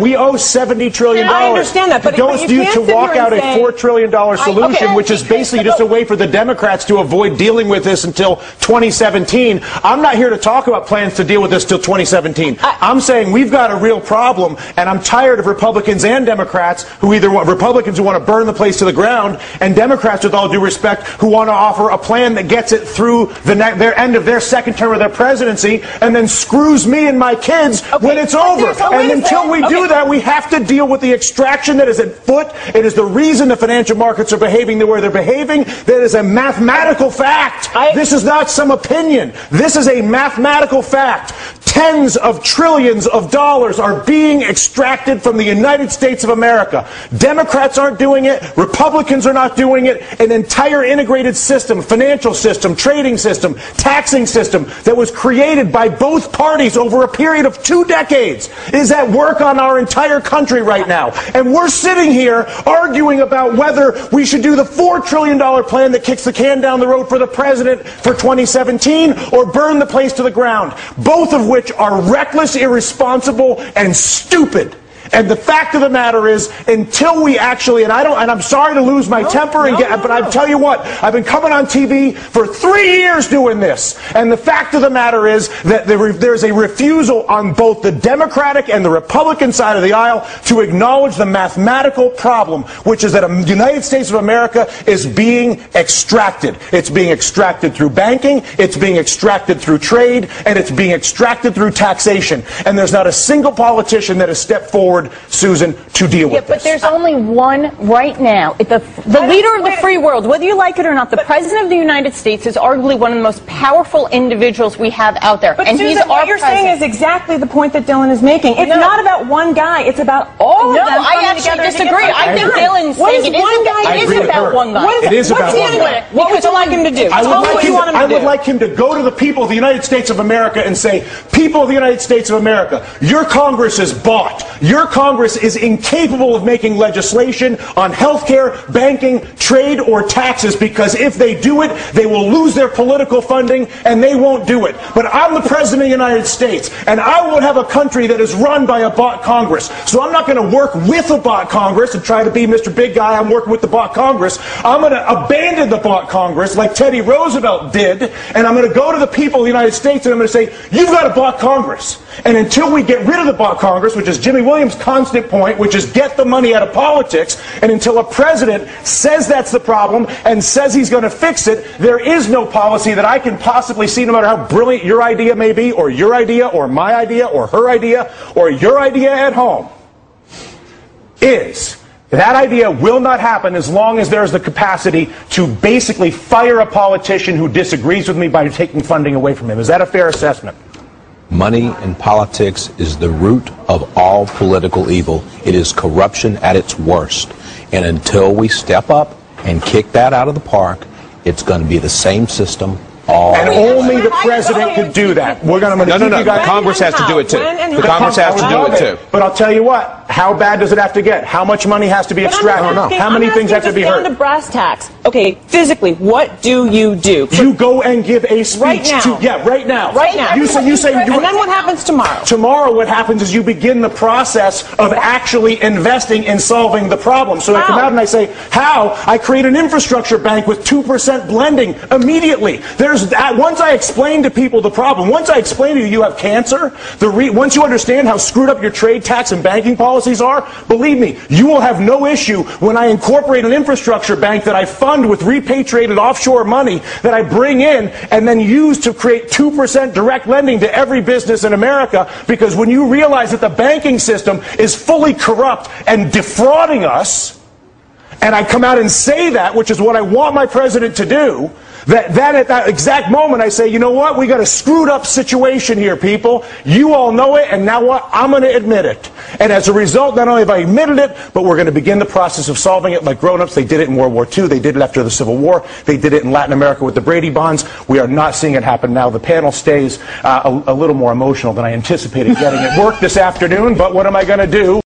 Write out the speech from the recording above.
We owe $70 trillion. I understand that, but it goes to you to walk out a $4 trillion solution, which is basically just a way for the Democrats to avoid dealing with this until 2017. I'm not here to talk about plans to deal with this till 2017. I'm saying we've got a real problem, and I'm tired of Republicans and Democrats who either want Republicans who want to burn the place to the ground, and Democrats, with all due respect, who want to offer a plan that gets it through their end of their second term of their presidency, and then screws me and my kids when it's over. And until we do that, we have to deal with the extraction that is at foot. It is the reason the financial markets are behaving the way they're behaving. That is a mathematical fact. This is not some opinion. This is a mathematical fact. Tens of trillions of dollars are being extracted from the United States of America. Democrats aren't doing it. Republicans are not doing it. An entire integrated system, financial system, trading system, taxing system that was created by both parties over a period of 2 decades is at work on our entire country right now. And we're sitting here arguing about whether we should do the $4 trillion plan that kicks the can down the road for the president for 2017 or burn the place to the ground. Both of which are reckless, irresponsible, and stupid. And the fact of the matter is, until we actually, and I'm sorry to lose my temper, but I tell you what, I've been coming on TV for 3 years doing this. And the fact of the matter is that there's a refusal on both the Democratic and the Republican side of the aisle to acknowledge the mathematical problem, which is that the United States of America is being extracted. It's being extracted through banking, it's being extracted through trade, and it's being extracted through taxation. And there's not a single politician that has stepped forward, Susan, to deal with this. But there's only one right now. The leader of the free world, whether you like it or not, the President of the United States is arguably one of the most powerful individuals we have out there. But and Susan, he's what you're saying is exactly the point that Dylan is making. It's not about one guy. It's about all of them. No, I actually disagree. I think Dylan's saying it is about one guy. It is about one guy. What would you like him to do? I would like him to go to the people of the United States of America and say, people of the United States of America, your Congress is bought. Your Congress is incapable of making legislation on health care, banking, trade, or taxes, because if they do it, they will lose their political funding, and they won't do it. But I'm the President of the United States, and I will have a country that is run by a bought Congress. So I'm not going to work with a bought Congress and try to be Mr. Big Guy. I'm working with the bought Congress. I'm going to abandon the bought Congress like Teddy Roosevelt did, and I'm going to go to the people of the United States and I'm going to say, you've got a bought Congress. And until we get rid of the bought Congress, which is Jimmy Williams' constant point, which is get the money out of politics, and until a president says that's the problem and says he's going to fix it, there is no policy that I can possibly see, no matter how brilliant your idea may be, or your idea, or my idea, or her idea, or your idea at home, is that idea will not happen as long as there's the capacity to basically fire a politician who disagrees with me by taking funding away from him. Is that a fair assessment? Money in politics is the root of all political evil. It is corruption at its worst. And until we step up and kick that out of the park, it's going to be the same system all and only the president could do that. We're going to keep you guys. Congress has to do it too. The Congress has to do it too. But I'll tell you what. How bad does it have to get? How much money has to be extracted? How many things have to be heard? Down to brass tacks. Okay, physically, what do? You go and give a speech right now. Right now. Right now. You say. And then what happens tomorrow? Tomorrow, what happens is you begin the process of actually investing in solving the problem. So I come out and I say, how? I create an infrastructure bank with 2% blending immediately. There's that. Once I explain to people the problem, once I explain to you have cancer, once you understand how screwed up your trade, tax, and banking policies are, believe me, you will have no issue when I incorporate an infrastructure bank that I fund with repatriated offshore money that I bring in and then use to create 2% direct lending to every business in America, because when you realize that the banking system is fully corrupt and defrauding us, and I come out and say that, which is what I want my president to do, that at that exact moment I say, you know what, we got a screwed up situation here, people. You all know it, and now what? I'm going to admit it. And as a result, not only have I admitted it, but we're going to begin the process of solving it like grown-ups. They did it in World War II. They did it after the Civil War. They did it in Latin America with the Brady Bonds. We are not seeing it happen now. The panel stays a little more emotional than I anticipated getting at work this afternoon, but what am I going to do?